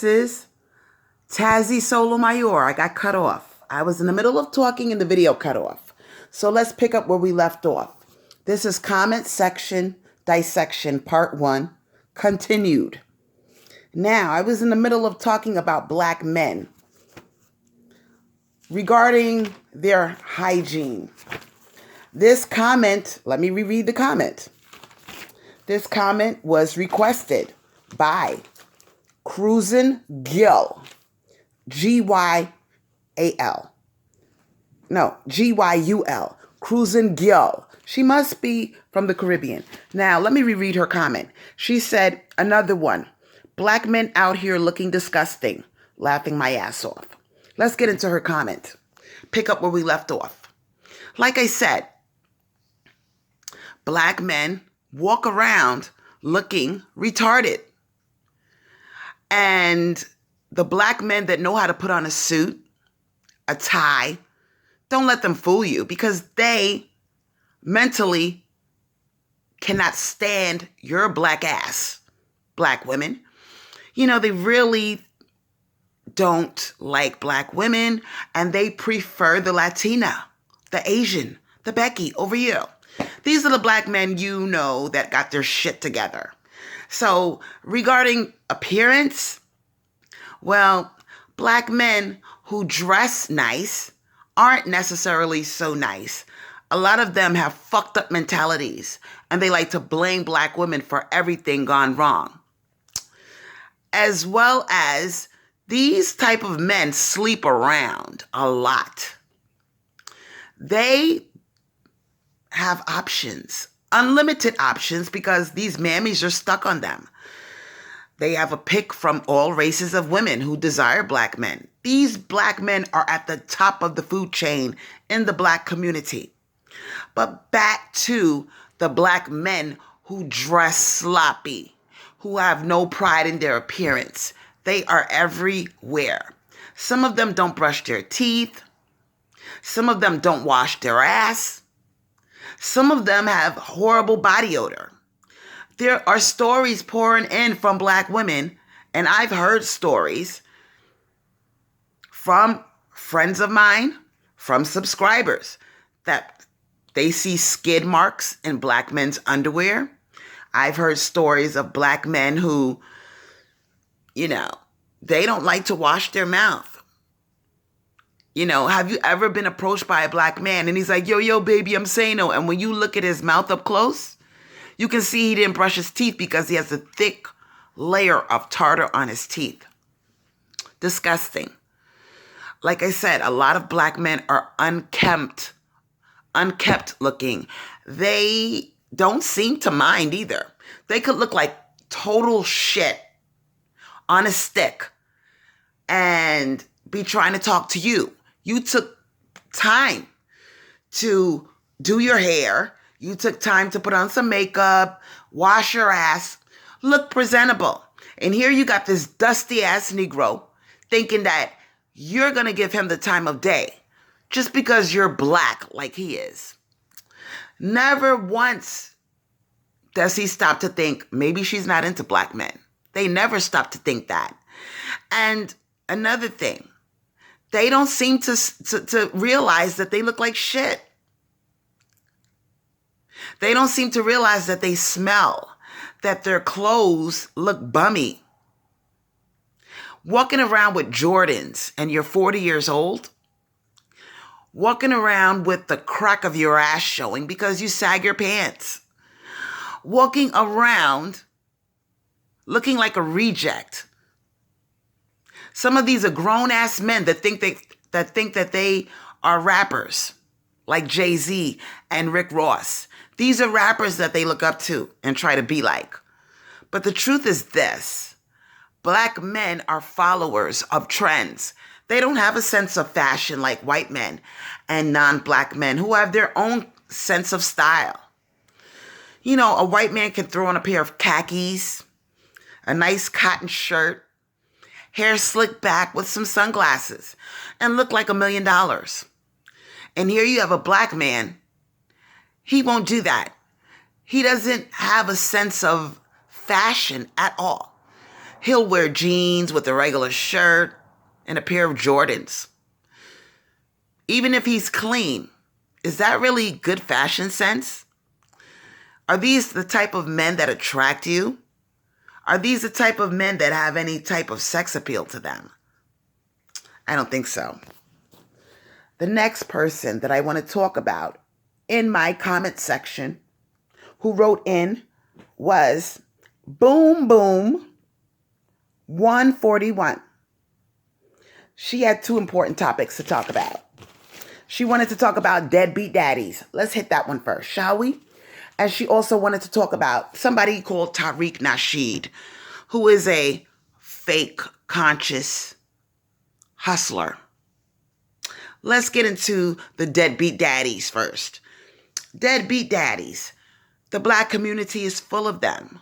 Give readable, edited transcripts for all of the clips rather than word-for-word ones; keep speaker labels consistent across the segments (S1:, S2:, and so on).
S1: Mrs. Tazzy Solomayor. I got cut off. I was in the middle of talking and the video cut off. So let's pick up where we left off. This is comment section dissection part 1 continued. Now, I was in the middle of talking about black men regarding their hygiene. This comment, let me reread the comment. This comment was requested by Cruisin' Gill, G-Y-A-L. No, G-Y-U-L, Cruisin' Gill. She must be from the Caribbean. Now, let me reread her comment. She said, another one, black men out here looking disgusting, laughing my ass off. Let's get into her comment. Pick up where we left off. Like I said, black men walk around looking retarded. And the black men that know how to put on a suit, a tie, don't let them fool you because they mentally cannot stand your black ass, black women. You know, they really don't like black women and they prefer the Latina, the Asian, the Becky over you. These are the black men you know that got their shit together. So regarding appearance, well, black men who dress nice aren't necessarily so nice. A lot of them have fucked up mentalities and they like to blame black women for everything gone wrong. As well as these type of men sleep around a lot. They have options, unlimited options, because these mammies are stuck on them. They have a pick from all races of women who desire black men. These black men are at the top of the food chain in the black community. But back to the black men who dress sloppy, who have no pride in their appearance. They are everywhere. Some of them don't brush their teeth. Some of them don't wash their ass. Some of them have horrible body odor. There are stories pouring in from black women, and I've heard stories from friends of mine, from subscribers, that they see skid marks in black men's underwear. I've heard stories of black men who, you know, they don't like to wash their mouth. You know, have you ever been approached by a black man and he's like, yo, baby, I'm saying no. And when you look at his mouth up close, you can see he didn't brush his teeth because he has a thick layer of tartar on his teeth. Disgusting. Like I said, a lot of black men are unkept looking. They don't seem to mind either. They could look like total shit on a stick and be trying to talk to you. You took time to do your hair. You took time to put on some makeup, wash your ass, look presentable. And here you got this dusty ass Negro thinking that you're going to give him the time of day just because you're black like he is. Never once does he stop to think maybe she's not into black men. They never stop to think that. And another thing, they don't seem to realize that they look like shit. They don't seem to realize that they smell, that their clothes look bummy. Walking around with Jordans and you're 40 years old, walking around with the crack of your ass showing because you sag your pants, walking around looking like a reject. Some of these are grown-ass men that think that they are rappers, like Jay-Z and Rick Ross. These are rappers that they look up to and try to be like. But the truth is this. Black men are followers of trends. They don't have a sense of fashion like white men and non-black men who have their own sense of style. You know, a white man can throw on a pair of khakis, a nice cotton shirt, hair slicked back with some sunglasses, and look like $1 million. And here you have a black man. He won't do that. He doesn't have a sense of fashion at all. He'll wear jeans with a regular shirt and a pair of Jordans. Even if he's clean, is that really good fashion sense? Are these the type of men that attract you? Are these the type of men that have any type of sex appeal to them? I don't think so. The next person that I want to talk about in my comment section who wrote in was Boom Boom 141. She had two important topics to talk about. She wanted to talk about deadbeat daddies. Let's hit that one first, shall we? And she also wanted to talk about somebody called Tariq Nasheed, who is a fake conscious hustler. Let's get into the deadbeat daddies first. Deadbeat daddies. The black community is full of them.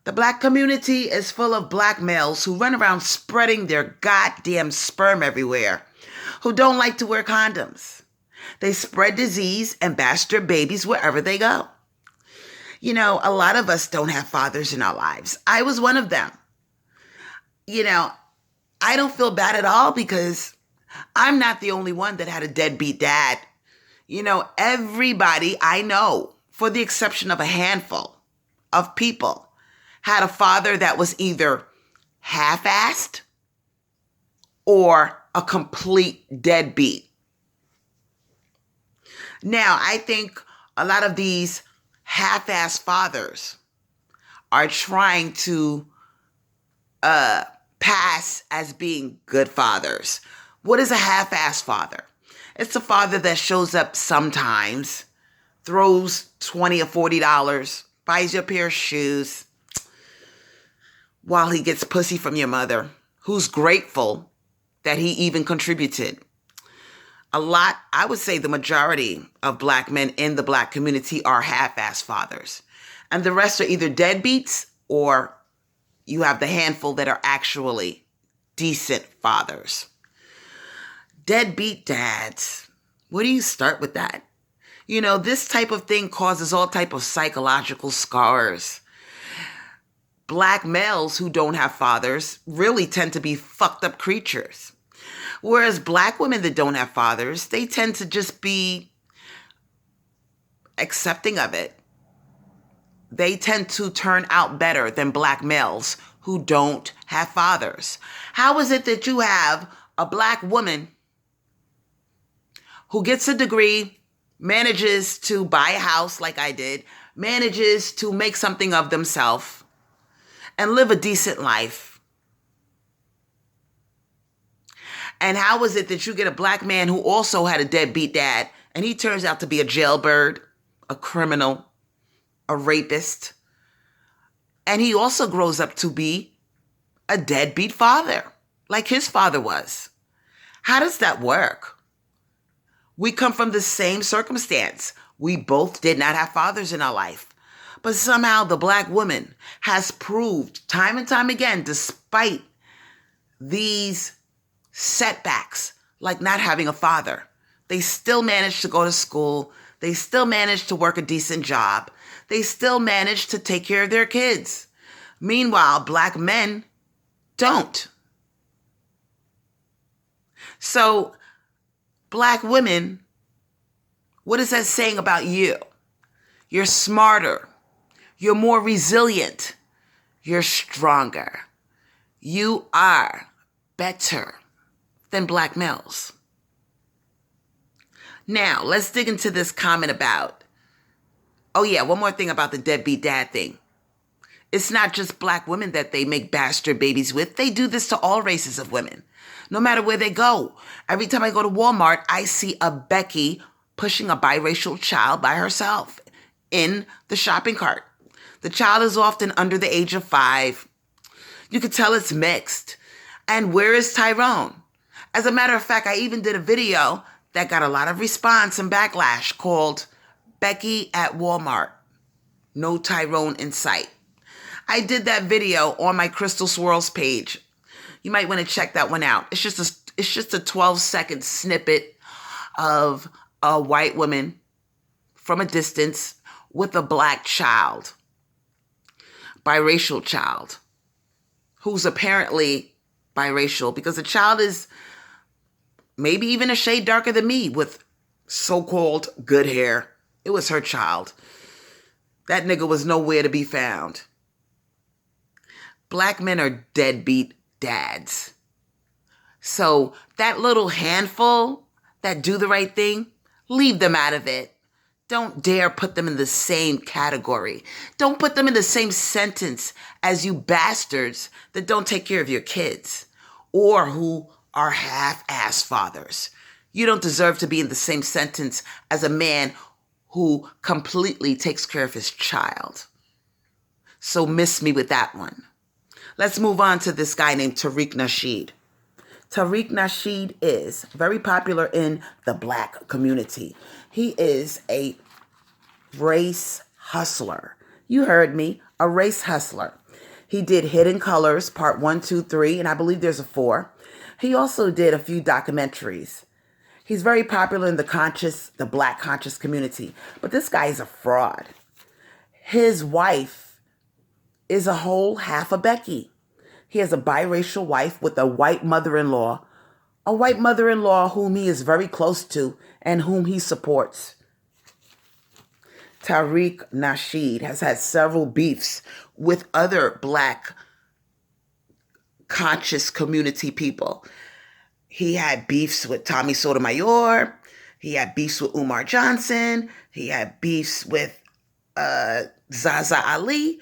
S1: The black community is full of black males who run around spreading their goddamn sperm everywhere, who don't like to wear condoms. They spread disease and bastard babies wherever they go. You know, a lot of us don't have fathers in our lives. I was one of them. You know, I don't feel bad at all because I'm not the only one that had a deadbeat dad. You know, everybody I know, for the exception of a handful of people, had a father that was either half-assed or a complete deadbeat. Now, I think a lot of these half-assed fathers are trying to pass as being good fathers. What is a half-assed father? It's a father that shows up sometimes, throws $20 or $40, buys you a pair of shoes, while he gets pussy from your mother, who's grateful that he even contributed. A lot, I would say the majority of black men in the black community are half-assed fathers. And the rest are either deadbeats or you have the handful that are actually decent fathers. Deadbeat dads. Where do you start with that? You know, this type of thing causes all type of psychological scars. Black males who don't have fathers really tend to be fucked up creatures. Whereas black women that don't have fathers, they tend to just be accepting of it. They tend to turn out better than black males who don't have fathers. How is it that you have a black woman who gets a degree, manages to buy a house like I did, manages to make something of themselves, and live a decent life? And how is it that you get a black man who also had a deadbeat dad and he turns out to be a jailbird, a criminal, a rapist, and he also grows up to be a deadbeat father, like his father was? How does that work? We come from the same circumstance. We both did not have fathers in our life. But somehow the black woman has proved time and time again, despite these setbacks, like not having a father, they still managed to go to school. They still managed to work a decent job. They still managed to take care of their kids. Meanwhile, black men don't. So, black women, what is that saying about you? You're smarter. You're more resilient. You're stronger. You are better than black males. Now, let's dig into this comment about, one more thing about the deadbeat dad thing. It's not just black women that they make bastard babies with. They do this to all races of women, no matter where they go. Every time I go to Walmart, I see a Becky pushing a biracial child by herself in the shopping cart. The child is often under the age of 5. You could tell it's mixed. And where is Tyrone? As a matter of fact, I even did a video that got a lot of response and backlash called Becky at Walmart. No Tyrone in sight. I did that video on my Crystal Swirls page. You might want to check that one out. It's just a 12-second snippet of a white woman from a distance with a black child, biracial child, who's apparently biracial, because the child is maybe even a shade darker than me with so-called good hair. It was her child. That nigga was nowhere to be found. Black men are deadbeat dads. So that little handful that do the right thing, leave them out of it. Don't dare put them in the same category. Don't put them in the same sentence as you bastards that don't take care of your kids or who are half-ass fathers. You don't deserve to be in the same sentence as a man who completely takes care of his child. So miss me with that one. Let's move on to this guy named Tariq Nasheed. Tariq Nasheed is very popular in the black community. He is a race hustler. You heard me, a race hustler. He did Hidden Colors, part 1, 2, 3, and I believe there's a 4. He also did a few documentaries. He's very popular in the black conscious community. But this guy is a fraud. His wife is a whole half a Becky. He has a biracial wife with a white mother-in-law whom he is very close to and whom he supports. Tariq Nasheed has had several beefs with other black conscious community people. He had beefs with Tommy Sotomayor. He had beefs with Umar Johnson. He had beefs with Zaza Ali.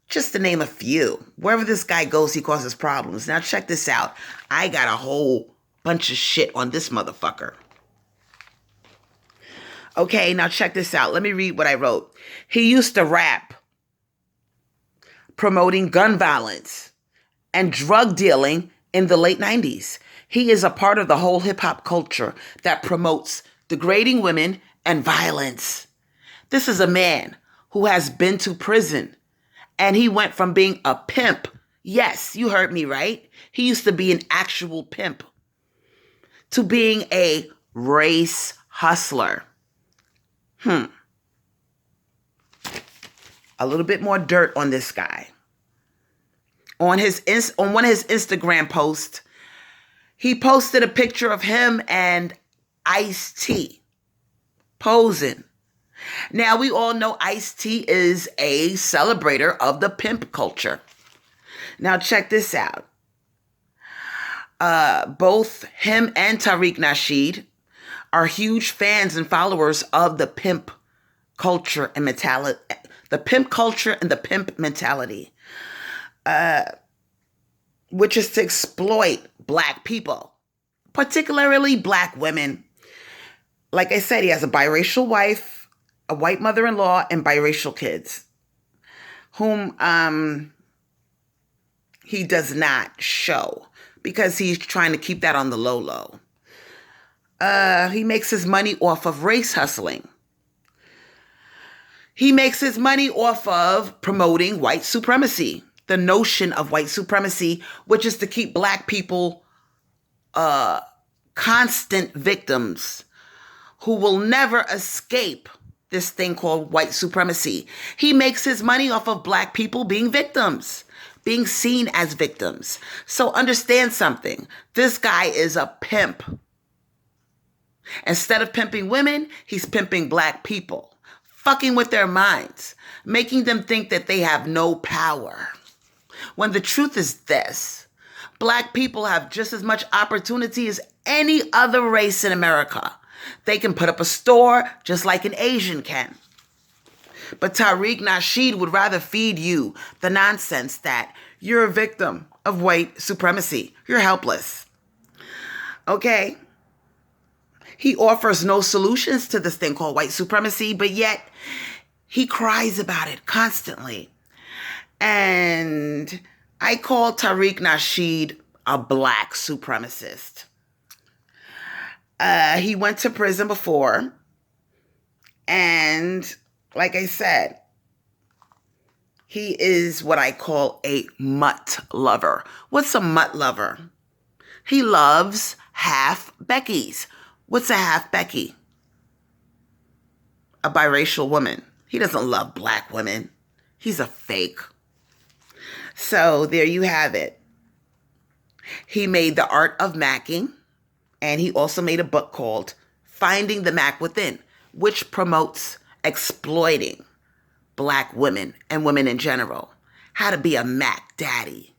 S1: Just to name a few. Wherever this guy goes, he causes problems. Now check this out. I got a whole bunch of shit on this motherfucker. Okay, now check this out. Let me read what I wrote. He used to rap promoting gun violence and drug dealing in the late 90s. He is a part of the whole hip-hop culture that promotes degrading women and violence. This is a man who has been to prison. And he went from being a pimp. Yes, you heard me right. He used to be an actual pimp. To being a race hustler. A little bit more dirt on this guy. On one of his Instagram posts, he posted a picture of him and Ice-T posing. Now, we all know Ice-T is a celebrator of the pimp culture. Now, check this out. Both him and Tariq Nasheed are huge fans and followers of the pimp culture and mentality. The pimp culture and the pimp mentality. Which is to exploit black people. Particularly black women. Like I said, he has a biracial wife, a white mother-in-law, and biracial kids, whom he does not show because he's trying to keep that on the low. He makes his money off of race hustling. He makes his money off of promoting white supremacy, the notion of white supremacy, which is to keep black people constant victims who will never escape this thing called white supremacy. He makes his money off of black people being victims, being seen as victims. So understand something. This guy is a pimp. Instead of pimping women, he's pimping black people, fucking with their minds, making them think that they have no power. When the truth is this, black people have just as much opportunity as any other race in America. They can put up a store just like an Asian can. But Tariq Nasheed would rather feed you the nonsense that you're a victim of white supremacy. You're helpless. Okay? He offers no solutions to this thing called white supremacy, but yet he cries about it constantly. And I call Tariq Nasheed a black supremacist. He went to prison before. And like I said, he is what I call a mutt lover. What's a mutt lover? He loves half Beckys. What's a half Becky? A biracial woman. He doesn't love black women. He's a fake. So there you have it. He made The Art of Macking, and he also made a book called Finding the Mac Within, which promotes exploiting Black women and women in general, how to be a Mac daddy.